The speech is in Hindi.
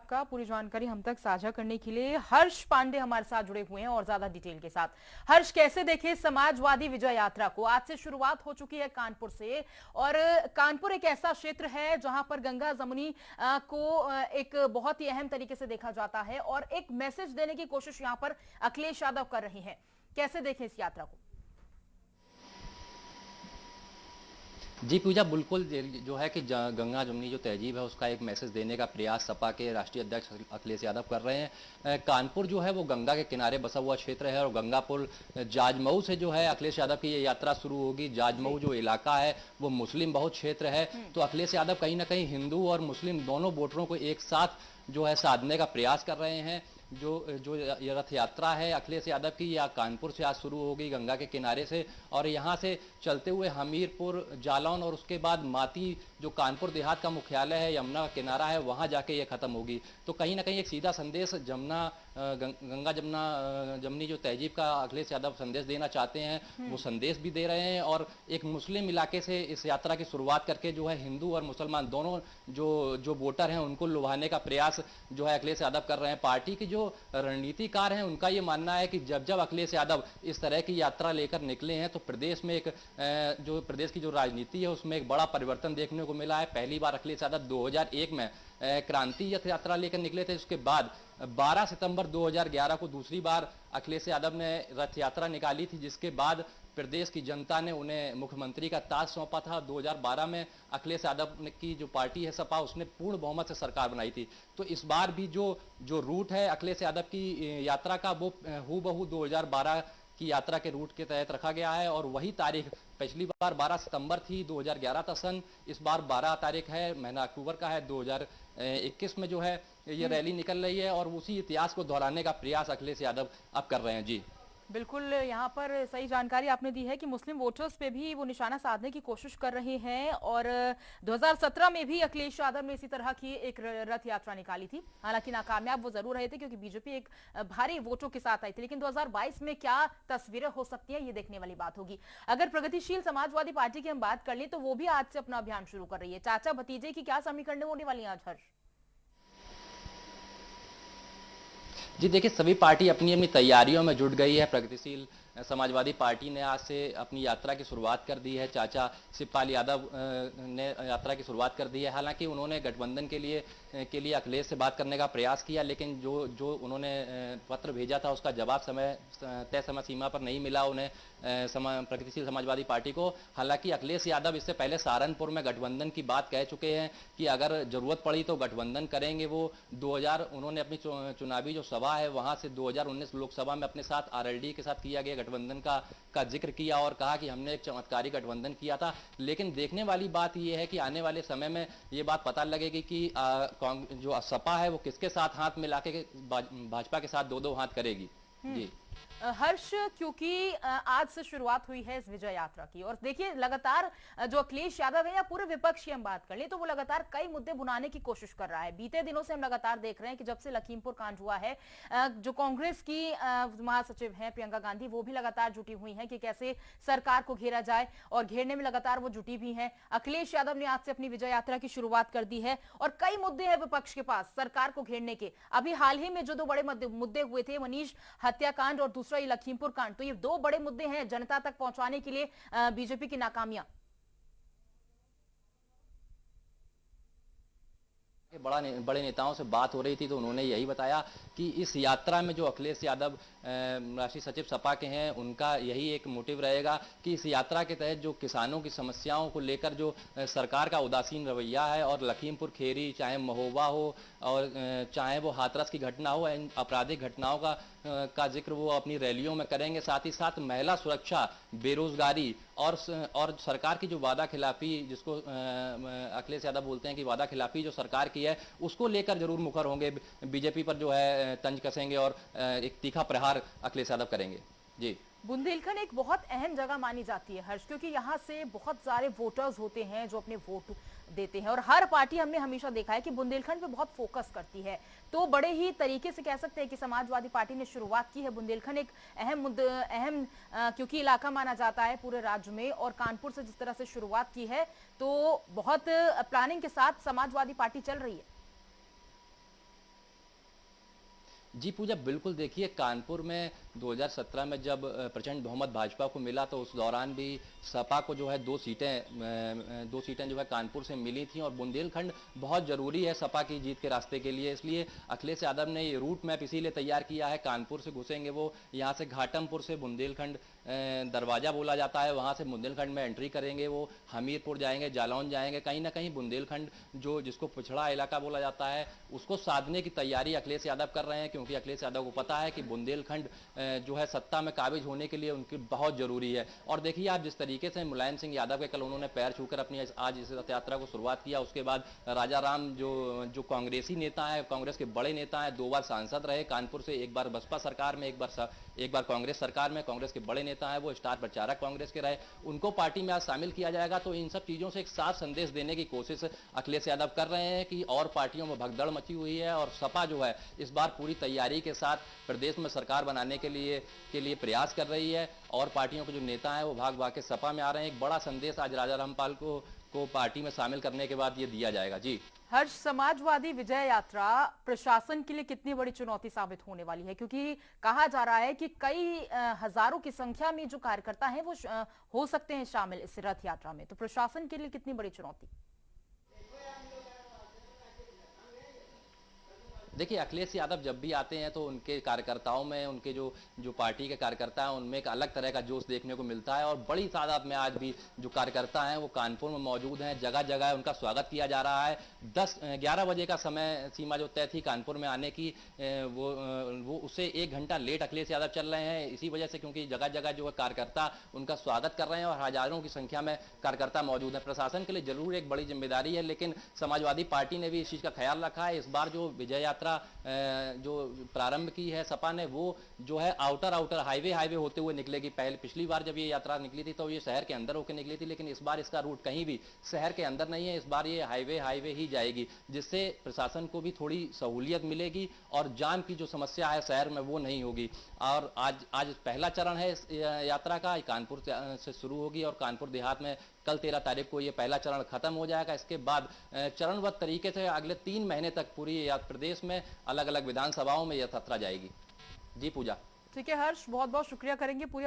आपका पूरी जानकारी हम तक साझा करने के लिए। हर्ष पांडे हमारे साथ जुड़े हुए हैं और ज्यादा डिटेल के साथ। हर्ष, कैसे देखे समाजवादी विजय यात्रा को? आज से शुरुआत हो चुकी है कानपुर से, और कानपुर एक ऐसा क्षेत्र है जहां पर गंगा जमुनी को एक बहुत ही अहम तरीके से देखा जाता है और एक मैसेज देने की कोशिश यहां पर अखिलेश यादव कर रहे हैं। कैसे देखें इस यात्रा को? जी पूजा, बिल्कुल जो है कि गंगा जमुनी जो तहजीब है उसका एक मैसेज देने का प्रयास सपा के राष्ट्रीय अध्यक्ष अखिलेश यादव कर रहे हैं। कानपुर जो है वो गंगा के किनारे बसा हुआ क्षेत्र है और गंगापुर जाजमऊ से जो है अखिलेश यादव की ये यात्रा शुरू होगी। जाजमऊ जो इलाका है वो मुस्लिम बहुत क्षेत्र है, तो अखिलेश यादव कहीं ना कहीं हिंदू और मुस्लिम दोनों वोटरों को एक साथ जो है साधने का प्रयास कर रहे हैं। जो जो ये रथ यात्रा है अखिलेश यादव की, या कानपुर से आज शुरू होगी गंगा के किनारे से, और यहाँ से चलते हुए हमीरपुर, जालौन और उसके बाद माती जो कानपुर देहात का मुख्यालय है, यमुना का किनारा है, वहाँ जाके ये खत्म होगी। तो कहीं ना कहीं एक सीधा संदेश गंगा जमुना जमुनी जो तहजीब का अखिलेश यादव संदेश देना चाहते हैं वो संदेश भी दे रहे हैं, और एक मुस्लिम इलाके से इस यात्रा की शुरुआत करके जो है हिंदू और मुसलमान दोनों जो वोटर हैं उनको लुभाने का प्रयास जो है अखिलेश यादव कर रहे हैं। पार्टी की जो रणनीतिकार हैं उनका ये मानना है कि जब अखिलेश यादव इस तरह की यात्रा लेकर निकले हैं तो प्रदेश में एक जो प्रदेश की जो राजनीति है उसमें एक बड़ा परिवर्तन देखने को मिला है। पहली बार अखिलेश यादव 2001 में क्रांति रथ यात्रा लेकर निकले थे। उसके बाद 12 सितंबर 2011 को दूसरी बार अखिलेश यादव ने रथ यात्रा निकाली थी, जिसके बाद प्रदेश की जनता ने उन्हें मुख्यमंत्री का ताज सौंपा था। 2012 में अखिलेश यादव की जो पार्टी है सपा, उसने पूर्ण बहुमत से सरकार बनाई थी। तो इस बार भी जो रूट है अखिलेश यादव की यात्रा का वो हूबहू 2012 की यात्रा के रूट के तहत रखा गया है, और वही तारीख पिछली बार 12 सितंबर थी 2011 का सन, इस बार 12 तारीख है, महीना अक्टूबर का है 2021 में जो है ये रैली निकल रही है, और उसी इतिहास को दोहराने का प्रयास अखिलेश यादव अब कर रहे हैं। जी बिल्कुल, यहाँ पर सही जानकारी आपने दी है कि मुस्लिम वोटर्स पे भी वो निशाना साधने की कोशिश कर रहे हैं, और 2017 में भी अखिलेश यादव ने इसी तरह की एक रथ यात्रा निकाली थी। हालांकि नाकामयाब वो जरूर रहे थे क्योंकि बीजेपी एक भारी वोटों के साथ आई थी। लेकिन 2022 में क्या तस्वीरें हो सकती है ये देखने वाली बात होगी। अगर प्रगतिशील समाजवादी पार्टी की हम बात कर लें तो वो भी आज से अपना अभियान शुरू कर रही है। चाचा भतीजे की क्या समीकरण होने वाली है आज? हर्ष जी, देखिए सभी पार्टी अपनी अपनी तैयारियों में जुट गई है। प्रगतिशील समाजवादी पार्टी ने आज से अपनी यात्रा की शुरुआत कर दी है। चाचा शिवपाल यादव ने यात्रा की शुरुआत कर दी है। हालांकि उन्होंने गठबंधन के लिए अखिलेश से बात करने का प्रयास किया, लेकिन जो उन्होंने पत्र भेजा था उसका जवाब तय समय सीमा पर नहीं मिला उन्हें, प्रगतिशील समाजवादी पार्टी को। हालांकि अखिलेश यादव इससे पहले सहारनपुर में गठबंधन की बात कह चुके हैं कि अगर जरूरत पड़ी तो गठबंधन करेंगे। वो 2000 अपनी चुनावी जो सभा है वहां से 2019 लोकसभा में अपने साथ आरएलडी के साथ किया गया गठबंधन का जिक्र किया और कहा कि हमने एक चमत्कारी गठबंधन किया था। लेकिन देखने वाली बात यह है कि आने वाले समय में ये बात पता लगेगी कि जो सपा है वो किसके साथ हाथ मिला के भाजपा के साथ दो हाथ करेगी। जी हर्ष, क्योंकि आज से शुरुआत हुई है इस विजय यात्रा की, और देखिए लगातार जो अखिलेश यादव है या पूरे विपक्ष की हम बात कर लें तो वो लगातार कई मुद्दे भुनाने की कोशिश कर रहा है। बीते दिनों से हम लगातार देख रहे हैं कि जब से लखीमपुर कांड हुआ है, जो कांग्रेस की महासचिव हैं प्रियंका गांधी, वो भी लगातार जुटी हुई हैं कि कैसे सरकार को घेरा जाए, और घेरने में लगातार वो जुटी भी हैं। अखिलेश यादव ने आज से अपनी विजय यात्रा की शुरुआत कर दी है और कई मुद्दे हैं विपक्ष के पास सरकार को घेरने के। अभी हाल ही में जो दो बड़े मुद्दे हुए थे, मनीष हत्याकांड और दूसरा ये लखीमपुर कांड, तो ये दो बड़े मुद्दे हैं जनता तक पहुंचाने के लिए बीजेपी की नाकामियां। बड़े नेताओं से बात हो रही थी तो उन्होंने यही बताया कि इस यात्रा में जो अखिलेश यादव राष्ट्रीय सचिव सपा के हैं उनका यही एक मोटिव रहेगा कि इस यात्रा के तहत जो किसानों की समस्याओं को लेकर जो सरकार का उदासीन रवैया है, और लखीमपुर खेरी चाहे महोबा हो और चाहे वो हाथरस की घटना हो, इन आपराधिक घटनाओं का जिक्र वो अपनी रैलियों में करेंगे। साथ ही साथ महिला सुरक्षा, बेरोजगारी और सरकार की जो वादा खिलाफी, जिसको अखिलेश यादव बोलते हैं कि वादा खिलाफी जो सरकार की है, उसको लेकर जरूर मुखर होंगे। बीजेपी पर जो है तंज कसेंगे और एक तीखा प्रहार अखिलेश यादव करेंगे। जी बुंदेलखंड एक बहुत अहम जगह मानी जाती है हर्ष, क्योंकि यहाँ से बहुत सारे वोटर्स होते हैं जो अपने वोट देते हैं, और हर पार्टी हमने हमेशा देखा है कि बुंदेलखंड पे बहुत फोकस करती है। तो बड़े ही तरीके से कह सकते हैं कि समाजवादी पार्टी ने शुरुआत की है। बुंदेलखंड एक अहम क्योंकि इलाका माना जाता है पूरे राज्य में, और कानपुर से जिस तरह से शुरुआत की है तो बहुत प्लानिंग के साथ समाजवादी पार्टी चल रही है। जी पूजा, बिल्कुल देखिए, कानपुर में 2017 में जब प्रचंड बहुमत भाजपा को मिला तो उस दौरान भी सपा को जो है दो सीटें जो है कानपुर से मिली थी, और बुंदेलखंड बहुत ज़रूरी है सपा की जीत के रास्ते के लिए। इसलिए अखिलेश यादव ने ये रूट मैप इसीलिए तैयार किया है। कानपुर से घुसेंगे वो, यहाँ से घाटमपुर से बुंदेलखंड दरवाज़ा बोला जाता है, वहाँ से बुंदेलखंड में एंट्री करेंगे, वो हमीरपुर जाएंगे, जालौन जाएंगे, कहीं ना कहीं बुंदेलखंड जो जिसको पिछड़ा इलाका बोला जाता है उसको साधने की तैयारी अखिलेश यादव कर रहे हैं, क्योंकि अखिलेश यादव को पता है कि बुंदेलखंड जो है सत्ता में काबिज होने के लिए उनकी बहुत ज़रूरी है। और देखिए आप जिस तरीके से मुलायम सिंह यादव के कल उन्होंने पैर छूकर अपनी आज इस रथ यात्रा को शुरुआत किया, उसके बाद राजा राम जो कांग्रेसी नेता है, कांग्रेस के बड़े नेता हैं, 2 बार सांसद रहे कानपुर से, एक बार बसपा सरकार में, एक बार कांग्रेस सरकार में, कांग्रेस के बड़े नेता हैं, वो स्टार प्रचारक कांग्रेस के रहे, उनको पार्टी में आज शामिल किया जाएगा। तो इन सब चीज़ों से एक साफ संदेश देने की कोशिश अखिलेश यादव कर रहे हैं कि और पार्टियों में भगदड़ मची हुई है, और सपा जो है इस बार पूरी तैयारी के साथ प्रदेश में सरकार बनाने के लिए प्रयास कर रही है, और पार्टियों के जो नेता हैं वो भाग भाग के सपा में आ रहे हैं। एक बड़ा संदेश आज राजा रामपाल को पार्टी में शामिल करने के बाद ये दिया जाएगा। जी हर्ष, समाजवादी विजय यात्रा प्रशासन के लिए कितनी बड़ी चुनौती साबित होने वाली है, क्योंकि कहा जा रहा है कि कई हजारों की संख्या में जो कार्यकर्ता हैं वो हो सकते हैं शामिल इस रथ यात्रा में, तो प्रशासन के लिए कितनी बड़ी चुनौती? देखिए, अखिलेश यादव जब भी आते हैं तो उनके कार्यकर्ताओं में, उनके जो पार्टी के कार्यकर्ता हैं उनमें एक अलग तरह का जोश देखने को मिलता है, और बड़ी तादाद में आज भी जो कार्यकर्ता हैं वो कानपुर में मौजूद हैं। जगह जगह उनका स्वागत किया जा रहा है। 11 बजे का समय सीमा जो तय थी कानपुर में आने की, वो उससे 1 घंटा लेट अखिलेश यादव चल रहे हैं, इसी वजह से, क्योंकि जगह जगह जो है कार्यकर्ता उनका स्वागत कर रहे हैं, और हजारों की संख्या में कार्यकर्ता मौजूद हैं। प्रशासन के लिए जरूर एक बड़ी जिम्मेदारी है, लेकिन समाजवादी पार्टी ने भी इस चीज़ का ख्याल रखा है। इस बार जो विजय यात्रा जो प्रारंभ की है सपा ने, वो जो है आउटर हाईवे होते हुए निकलेगी। पिछली बार जब ये यात्रा निकली थी तो ये शहर के अंदर होकर निकली थी, लेकिन इस बार इसका रूट कहीं भी शहर के अंदर नहीं है, इस बार ये हाईवे ही जाएगी, जिससे प्रशासन को भी थोड़ी सहूलियत मिलेगी, और जाम की जो समस्या है शहर में वो नहीं होगी। और आज पहला चरण है इस यात्रा का, कानपुर से शुरू होगी, और कानपुर देहात में कल 13 तारीख को ये पहला चरण खत्म हो जाएगा। इसके बाद चरणबद्ध तरीके से अगले 3 महीने तक पूरी प्रदेश में अलग अलग विधानसभाओं में यह यात्रा जाएगी। जी पूजा। ठीक है हर्ष, बहुत बहुत शुक्रिया करेंगे पूरी